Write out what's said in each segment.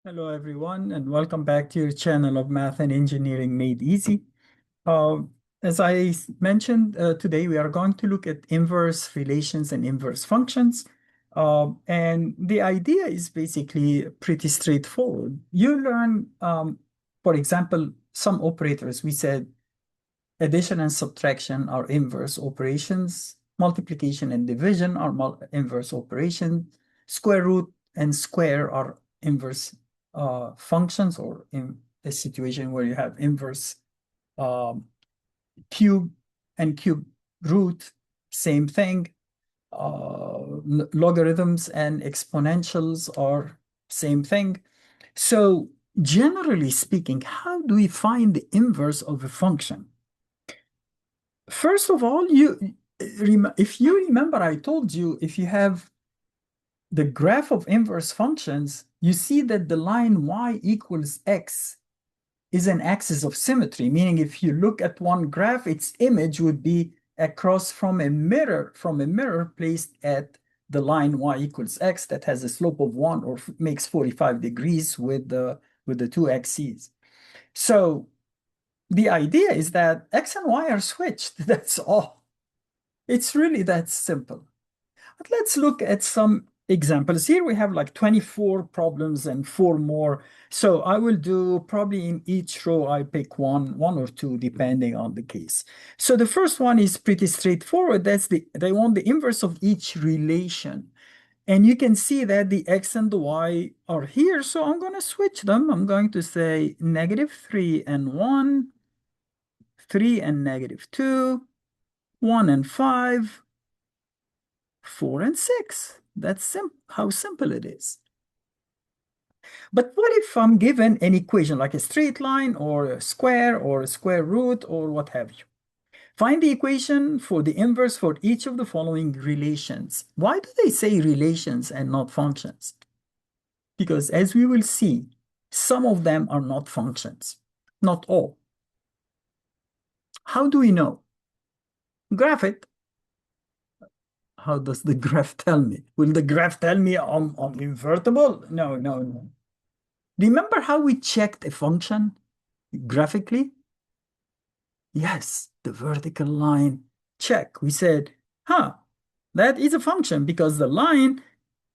Hello, everyone, and welcome back to your channel of Math and Engineering Made Easy. Uh, as I mentioned, today we are going to look at inverse relations and inverse functions. And the idea is basically pretty straightforward. You learn, for example, some operators. We said addition and subtraction are inverse operations. Multiplication and division are inverse operations. Square root and square are inverse functions, or in a situation where you have inverse um, cube and cube root, same thing. Logarithms and exponentials are same thing. So generally speaking, how do we find the inverse of a function? First of all, if you remember, I told you if you have the graph of inverse functions, you see that the line y equals x is an axis of symmetry, meaning if you look at one graph, its image would be across from a mirror placed at the line y equals x that has a slope of 1 or makes 45 degrees with the two axes. So the idea is that x and y are switched. That's all. It's really that simple. But let's look at some examples. Here we have like 24 problems and 4 more. So I will do probably in each row, I pick one or two, depending on the case. So the first one is pretty straightforward. They want the inverse of each relation. And you can see that the x and the y are here. So I'm going to switch them. I'm going to say -3 and 1, 3 and -2, 1 and 5, 4 and 6. That's how simple it is. But what if I'm given an equation like a straight line or a square root or what have you? Find the equation for the inverse for each of the following relations. Why do they say relations and not functions? Because as we will see, some of them are not functions, not all. How do we know? Graph it. How does the graph tell me? Will the graph tell me I'm invertible? No, no, no. Remember how we checked a function graphically? Yes, the vertical line check. We said, that is a function because the line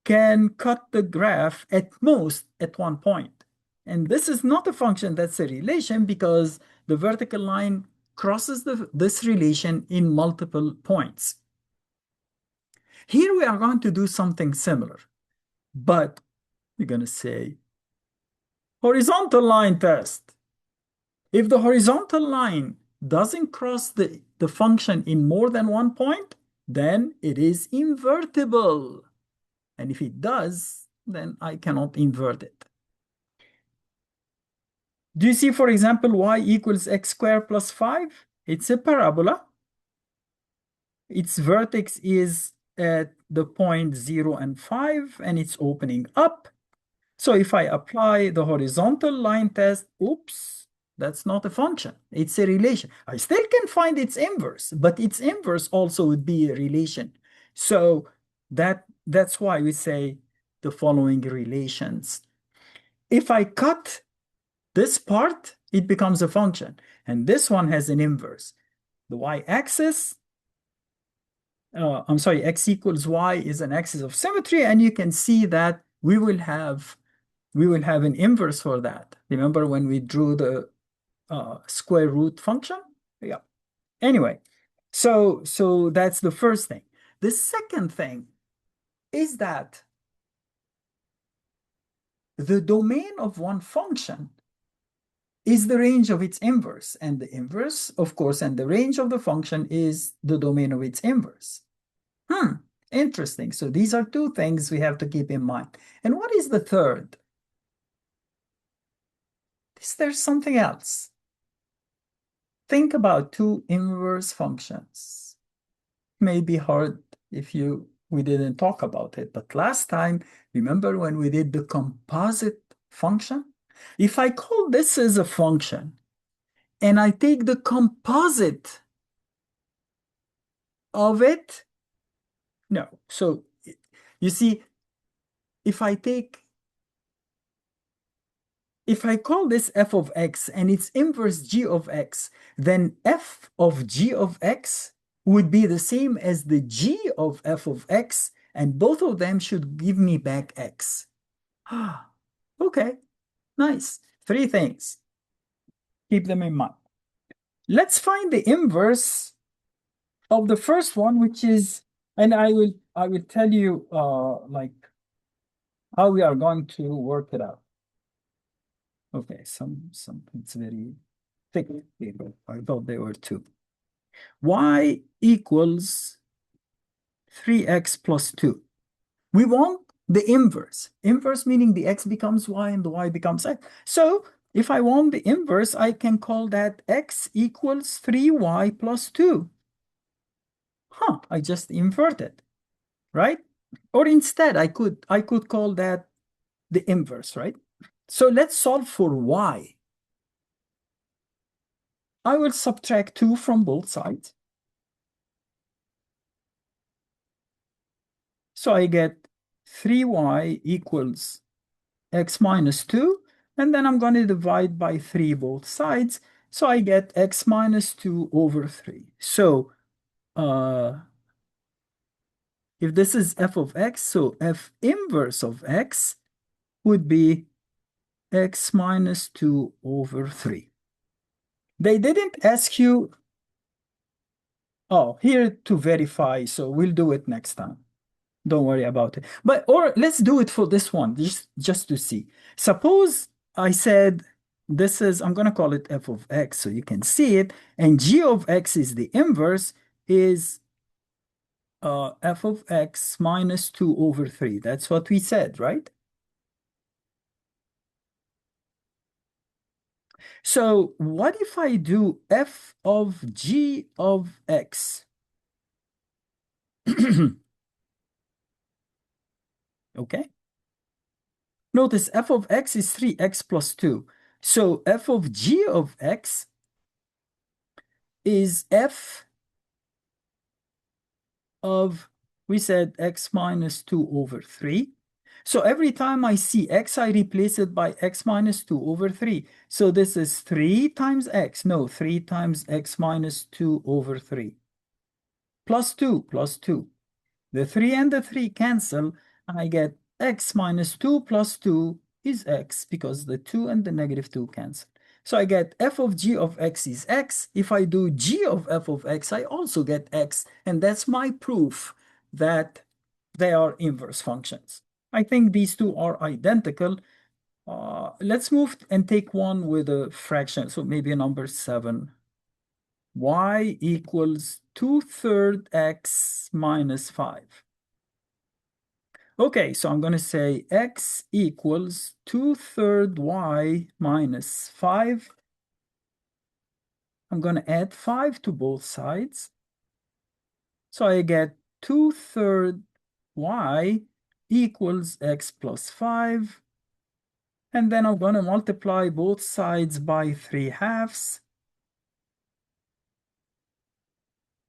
can cut the graph at most at one point. And this is not a function, that's a relation because the vertical line crosses this relation in multiple points. Here we are going to do something similar, but we're going to say horizontal line test. If the horizontal line doesn't cross the function in more than one point, then it is invertible. And if it does, then I cannot invert it. Do you see, for example, y equals x squared plus 5? It's a parabola. Its vertex is at the point 0 and 5, and it's opening up. So if I apply the horizontal line test, oops, that's not a function. It's a relation. I still can find its inverse, but its inverse also would be a relation. So that's why we say the following relations. If I cut this part, it becomes a function. And this one has an inverse. The y-axis, x equals y is an axis of symmetry, and you can see that we will have an inverse for that. Remember when we drew the square root function? Yeah. Anyway, so that's the first thing. The second thing is that the domain of one function is the range of its inverse, and the inverse, of course, and the range of the function is the domain of its inverse. Interesting. So these are two things we have to keep in mind. And what is the third? Is there something else? Think about two inverse functions. May be hard if we didn't talk about it, but last time, remember when we did the composite function? If I call this as a function and I take the composite of it, no. So you see, if I take if I call this f of x and its inverse g of x, then f of g of x would be the same as the g of f of x, and both of them should give me back x. Okay, nice. Three things. Keep them in mind. Let's find the inverse of the first one, which is, and I will tell you like how we are going to work it out. Okay, it's very thick here, but I thought they were two. Y equals 3x plus 2. We want the inverse. Inverse meaning the x becomes y and the y becomes x. So if I want the inverse, I can call that x equals 3y plus 2. I just inverted, right? Or instead, I could call that the inverse, right? So let's solve for y. I will subtract 2 from both sides. So I get 3y equals x minus 2, and then I'm going to divide by 3 both sides. So I get x minus 2 over 3. So if this is f of x, so f inverse of x would be x minus 2 over 3. They didn't ask you, here to verify, so we'll do it next time. Don't worry about it. Or let's do it for this one, just to see. Suppose I said I'm going to call it f of x so you can see it, and g of x is the inverse, is f of x minus 2 over 3. That's what we said, right? So what if I do f of g of x? Okay. Notice f of x is 3x plus 2. So f of g of x is f of, we said, x minus 2 over 3. So every time I see x, I replace it by x minus 2 over 3. So this is 3 times x. No, 3 times x minus 2 over 3. Plus 2, plus 2. The 3 and the 3 cancel, and I get x minus 2 plus 2 is x, because the 2 and the negative 2 cancel. So I get f of g of x is x. If I do g of f of x, I also get x. And that's my proof that they are inverse functions. I think these two are identical. Let's move and take one with a fraction. So maybe a number 7. Y equals 2/3 x minus 5. Okay, so I'm going to say x equals 2/3 y minus 5. I'm going to add 5 to both sides. So I get 2/3 y equals x plus 5. And then I'm going to multiply both sides by 3/2.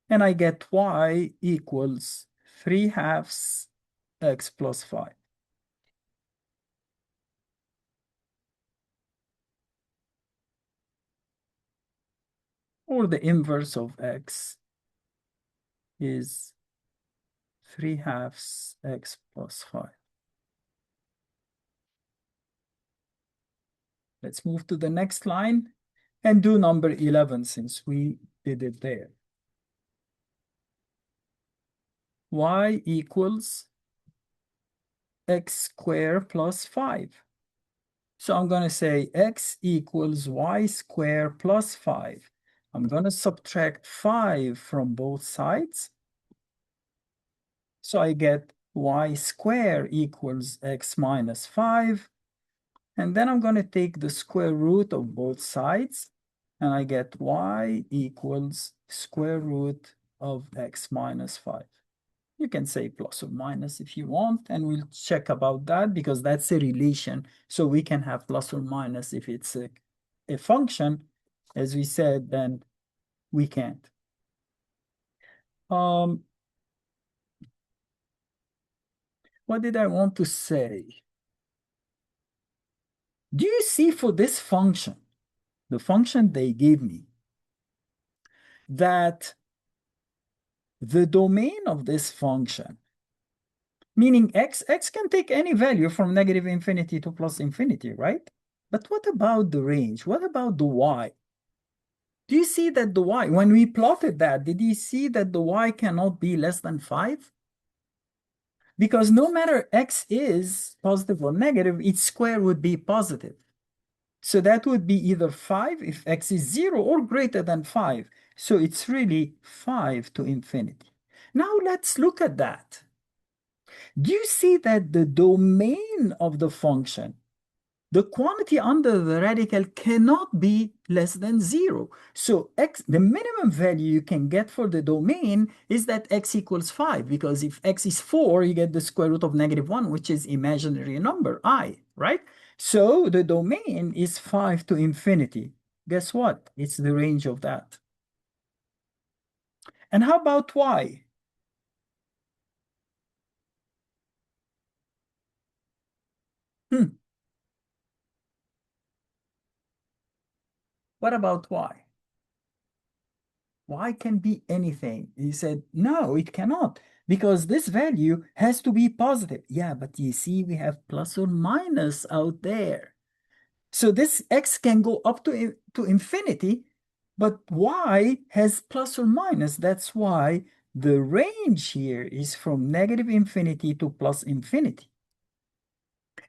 And I get y equals 3/2 x plus 5. Or the inverse of x is 3/2 x plus 5. Let's move to the next line and do number 11 since we did it there. Y equals x squared plus 5. So I'm going to say x equals y squared plus 5. I'm going to subtract 5 from both sides. So I get y squared equals x minus 5. And then I'm going to take the square root of both sides. And I get y equals square root of x minus 5. You can say plus or minus if you want, and we'll check about that because that's a relation. So we can have plus or minus if it's a function. As we said, then we can't. What did I want to say? Do you see for this function, the function they gave me, that the domain of this function, meaning x can take any value from negative infinity to plus infinity, right? But what about the range? What about the y? Do you see that the y, when we plotted that, did you see that the y cannot be less than 5? Because no matter x is positive or negative, its square would be positive. So that would be either 5 if x is 0 or greater than 5. So it's really 5 to infinity. Now let's look at that. Do you see that the domain of the function, the quantity under the radical, cannot be less than 0? So x, the minimum value you can get for the domain is that x equals 5, because if x is 4, you get the square root of -1, which is imaginary number, I, right? So the domain is 5 to infinity. Guess what? It's the range of that. And how about y? Hmm. What about y? Y can be anything. He said, no, it cannot, because this value has to be positive. Yeah, but you see, we have plus or minus out there. So this x can go up to infinity, but y has plus or minus. That's why the range here is from negative infinity to plus infinity.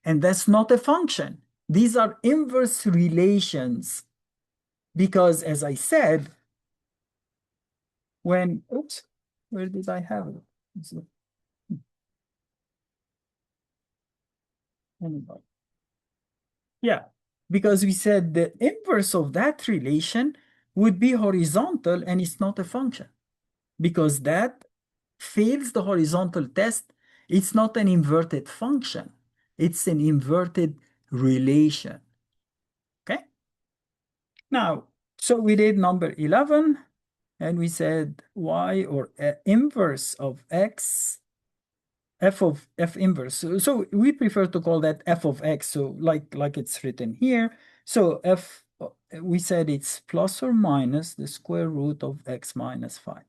And that's not a function. These are inverse relations, because as I said, when, oops, where did I have it? Anybody? Yeah, because we said the inverse of that relation would be horizontal, and it's not a function, because that fails the horizontal test. It's not an inverted function. It's an inverted relation. Okay? Now, so we did number 11, and we said y, or inverse of x, f inverse. So we prefer to call that f of x, so like it's written here. So f, we said it's plus or minus the square root of x minus 5.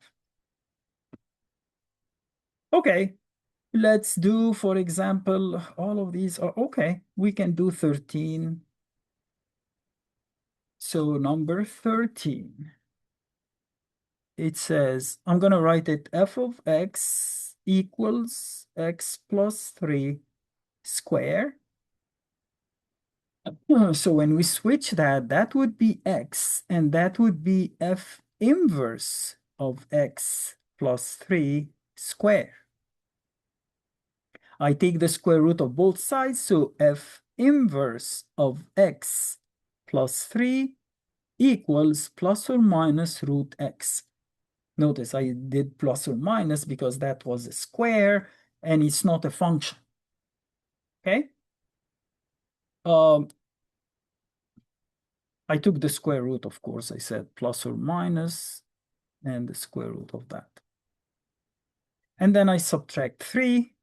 Okay, let's do, for example, all of these are okay. We can do 13. So number 13, it says, I'm going to write it f of x equals x plus 3 square. So when we switch that, that would be x, and that would be f inverse of x plus 3 square. I take the square root of both sides, so f inverse of x plus 3 equals plus or minus root x. Notice I did plus or minus because that was a square and it's not a function. Okay? I took the square root, of course. I said plus or minus and the square root of that. And then I subtract 3.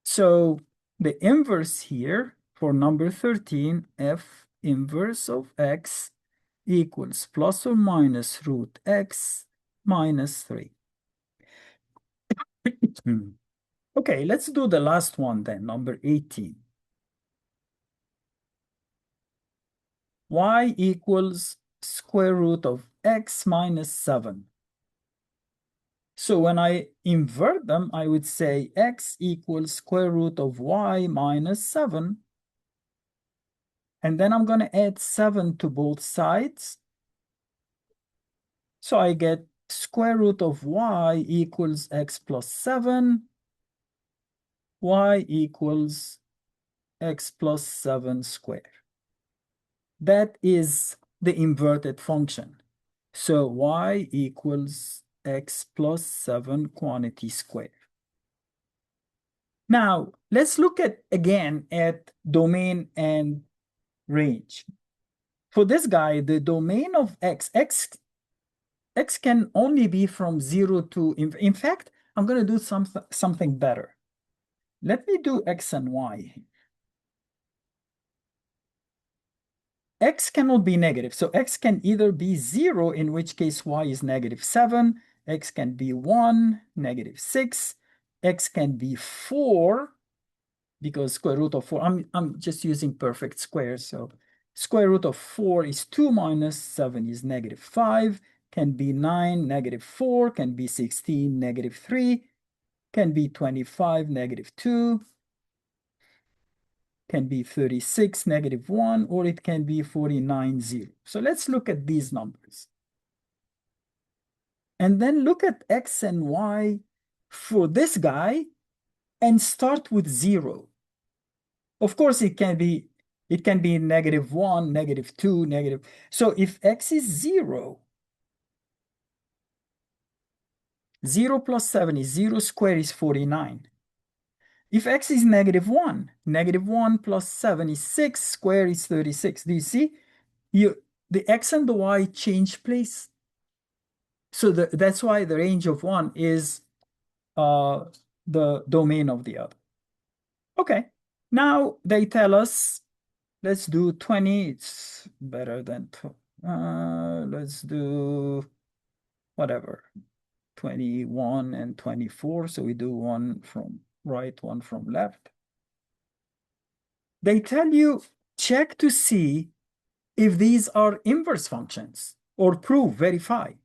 So the inverse here for number 13, f inverse of x equals plus or minus root x minus 3. Okay, let's do the last one then, number 18. Y equals square root of x minus 7. So when I invert them, I would say x equals square root of y minus 7. And then I'm going to add 7 to both sides. So I get square root of y equals x plus 7. Y equals x plus 7 squared. That is the inverted function. So y equals x plus 7 quantity squared. Now, let's look at again at domain and range. For this guy, the domain of x can only be from 0 to, in fact, I'm going to do something better. Let me do x and y. x cannot be negative. So x can either be 0, in which case y is -7. X can be 1, -6. X can be 4, because square root of 4, I'm just using perfect squares. So square root of 4 is 2 minus 7 is -5. Can be 9, -4. Can be 16, -3. Can be 25, -2. Can be 36, -1, or it can be 49, 0. So let's look at these numbers. And then look at x and y for this guy and start with 0. Of course, it can be -1, -2, negative. So if x is 0, 0 plus 7 is 0 squared is 49. If x is -1, -1 plus 7 is 6, square is 36. Do you see? The x and the y change place. So that's why the range of one is the domain of the other. Okay, now they tell us, let's do 20. It's better than, let's do whatever, 21 and 24. So we do one from right, one from left. They tell you, check to see if these are inverse functions, or prove, verify.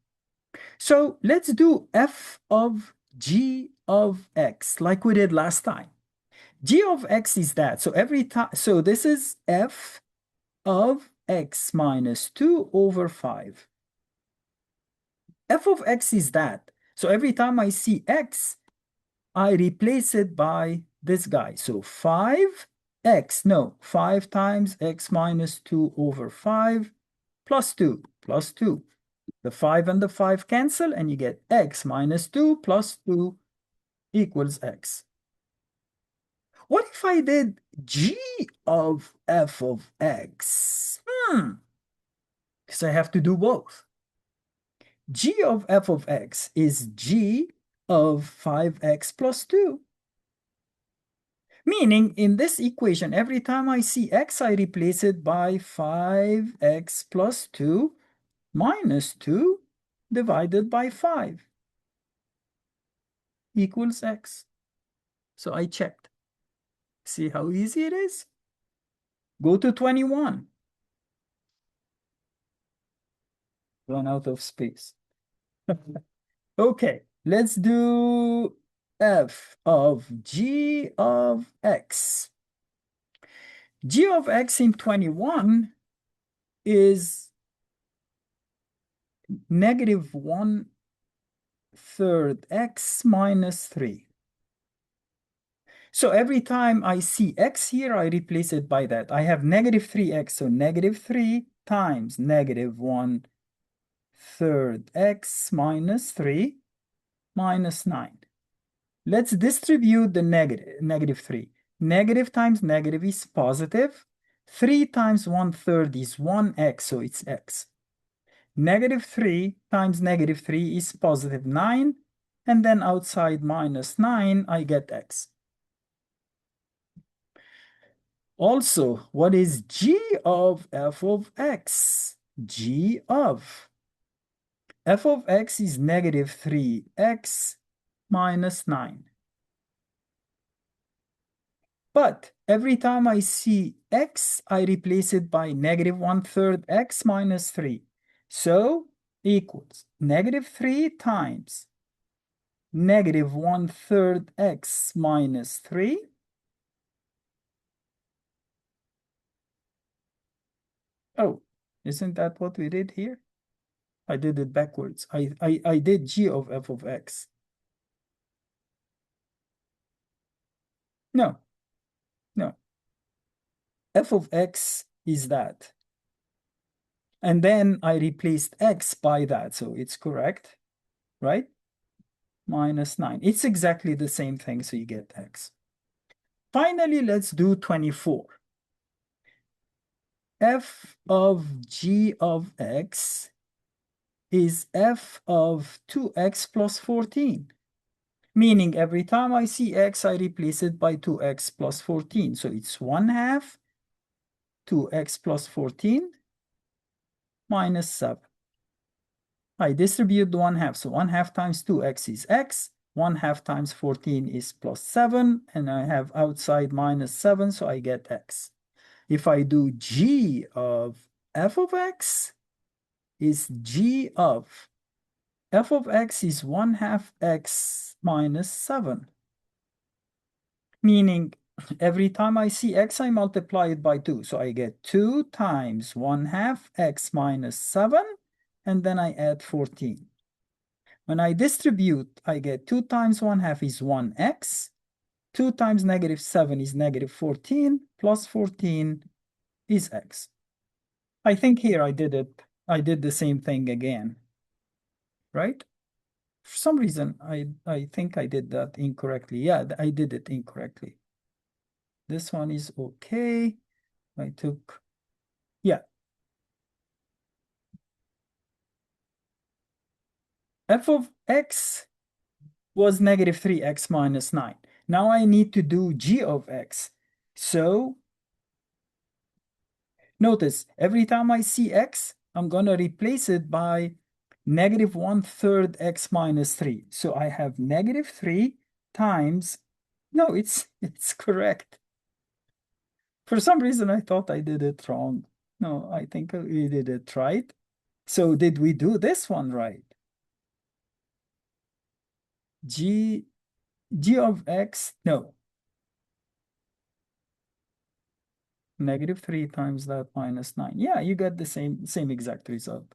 So let's do f of g of x like we did last time. G of x is that. So every time, so this is f of x minus 2 over 5. F of x is that. So every time I see x, I replace it by this guy. So 5 times x minus 2 over 5 plus 2 plus 2. The 5 and the 5 cancel, and you get x minus 2 plus 2 equals x. What if I did g of f of x? Because I have to do both. G of f of x is g of 5x plus 2. Meaning, in this equation, every time I see x, I replace it by 5x plus 2 minus 2 divided by 5 equals x. So I checked. See how easy it is? Go to 21. Run out of space. Okay, let's do f of g of x. G of x in 21 is -1/3 x minus 3. So every time I see x here, I replace it by that. I have -3x, so -3 times -1/3 x minus 3 minus 9. Let's distribute the -3. Negative times negative is positive. 3 times 1/3 is 1x, so it's x. -3 times -3 is positive 9. And then outside -9, I get x. Also, what is g of f of x? G of f of x is -3x minus 9. But every time I see x, I replace it by -1/3 x minus 3. So equals -3 times -1/3 x minus 3. Oh, isn't that what we did here? I did it backwards. I did g of f of x. No, no. F of x is that. And then I replaced x by that, so it's correct, right? Minus 9. It's exactly the same thing, so you get x. Finally, let's do 24. F of g of x is f of 2x plus 14. Meaning every time I see x, I replace it by 2x plus 14. So it's 1/2 2x plus 14 minus 7. I distribute the 1/2. So 1/2 times 2x is x. 1/2 times 14 is plus 7. And I have outside minus 7, so I get x. If I do g of f of x, is g of f of x is 1/2 x minus 7. Meaning every time I see x, I multiply it by 2. So I get 2 times 1/2 x minus 7, and then I add 14. When I distribute, I get 2 times 1/2 is 1x. 2 times negative 7 is negative 14, plus 14 is x. I think here I did it. I did the same thing again, right? For some reason, I think I did that incorrectly. Yeah, I did it incorrectly. This one is okay. I took, yeah. F of x was negative 3x minus 9. Now I need to do g of x. So notice, every time I see x, I'm going to replace it by negative 1/3 x minus 3. So I have negative 3 times, no, it's correct. For some reason, I thought I did it wrong. No, I think we did it right. So did we do this one right? G of x, no. Negative 3 times that minus 9. Yeah, you get the same exact result.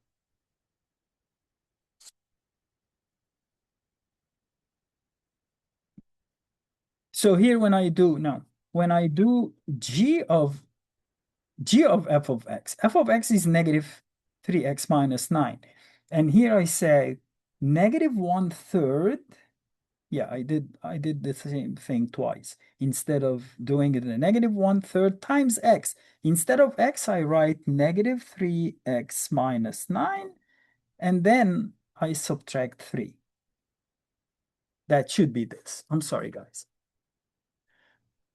So here when I do g of f of x is negative 3x minus 9. And here I say negative 1/3. Yeah, I did the same thing twice. Instead of doing it in a negative 1/3 times x. Instead of x, I write negative 3x minus 9, and then I subtract 3. That should be this. I'm sorry, guys.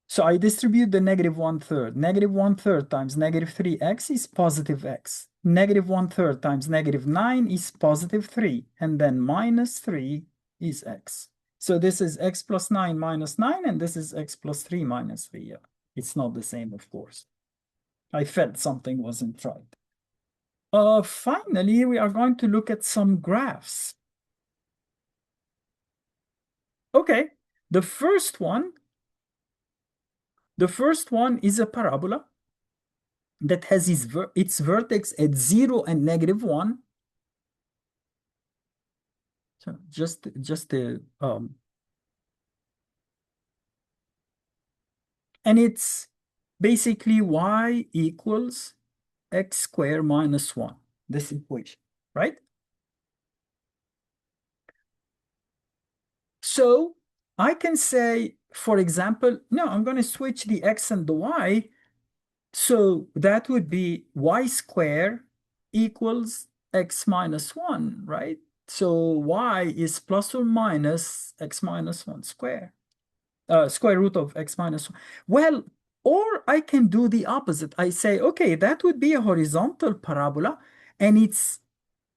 So I distribute the negative 1/3. Negative 1/3 times negative 3x is positive x. Negative 1/3 times negative 9 is positive 3. And then minus 3 is x. So this is x plus 9 minus 9, and this is x plus 3 minus 3. Yeah, it's not the same, of course. I felt something wasn't right. Finally, we are going to look at some graphs. Okay, the first one is a parabola that has its vertex at 0 and negative 1. So just and it's basically y equals x squared minus 1, this equation, right? So I can say, for example, no, I'm going to switch the x and the y. So that would be y squared equals x minus 1, right? So y is plus or minus x minus 1 square. Square root of x minus 1. Well, or I can do the opposite. I say, okay, that would be a horizontal parabola, and its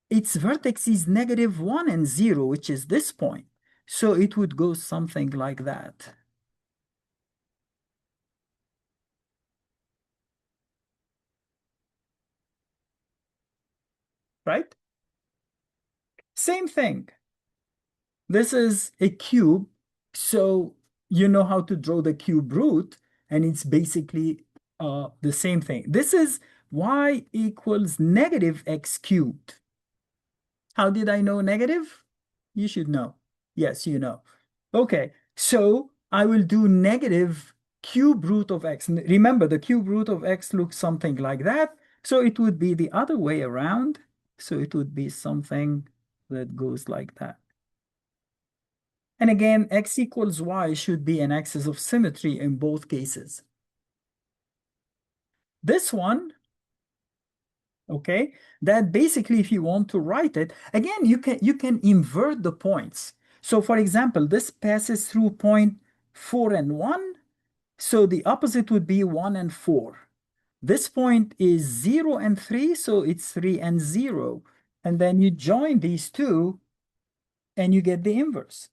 vertex is negative 1 and 0, which is this point. So it would go something like that. Right? Same thing. This is a cube, so you know how to draw the cube root, and it's basically the same thing. This is y equals negative x cubed. How did I know negative? You should know. Yes, you know. Okay, so I will do negative cube root of x. Remember, the cube root of x looks something like that. So it would be the other way around. So it would be something that goes like that. And again, x equals y should be an axis of symmetry in both cases. This one, okay, that basically, if you want to write it, again, you can invert the points. So for example, this passes through point 4 and 1. So the opposite would be 1 and 4. This point is 0 and 3, so it's 3 and 0. And then you join these two, and you get the inverse.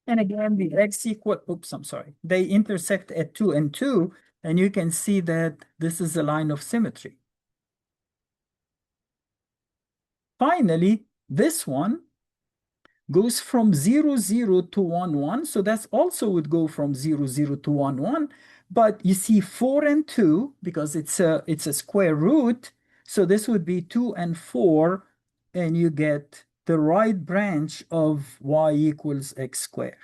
And again, the x equal, oops, I'm sorry. They intersect at 2 and 2, and you can see that this is a line of symmetry. Finally, this one goes from 0, 0 to 1, 1. So that's also would go from 0, 0 to 1, 1. But you see 4 and 2, because it's a square root. So this would be 2 and 4, and you get the right branch of y equals x squared.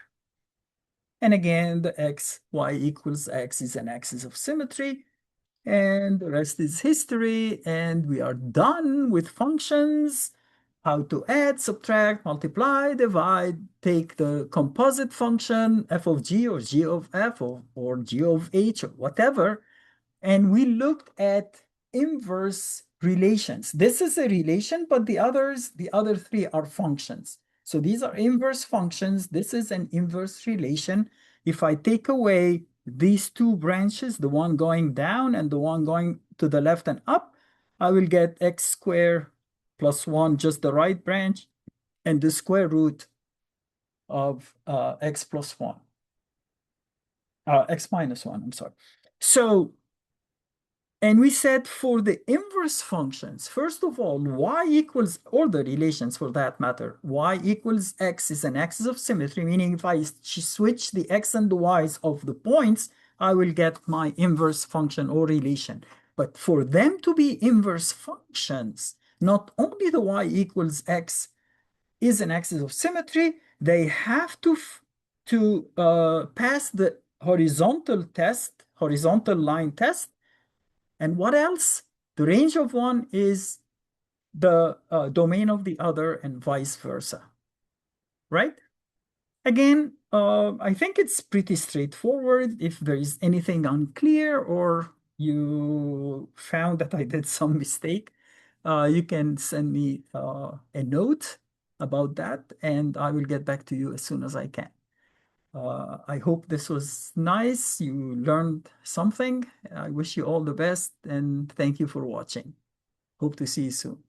And again, the x, y equals x is an axis of symmetry. And the rest is history. And we are done with functions, how to add, subtract, multiply, divide, take the composite function, f of g or g of f or g of h or whatever. And we looked at inverse relations. This is a relation, but the other three are functions. So these are inverse functions. This is an inverse relation. If I take away these two branches, the one going down and the one going to the left and up, I will get x squared plus 1, just the right branch, and the square root of x plus 1, x minus 1, I'm sorry. So, and we said for the inverse functions, first of all, y equals, or the relations for that matter, y equals x is an axis of symmetry, meaning if I switch the x and the y's of the points, I will get my inverse function or relation. But for them to be inverse functions, not only the y equals x is an axis of symmetry, they have to pass the horizontal test, horizontal line test. And what else? The range of one is the domain of the other and vice versa, right? Again, I think it's pretty straightforward. If there is anything unclear or you found that I did some mistake, you can send me a note about that, and I will get back to you as soon as I can. I hope this was nice. You learned something. I wish you all the best, and thank you for watching. Hope to see you soon.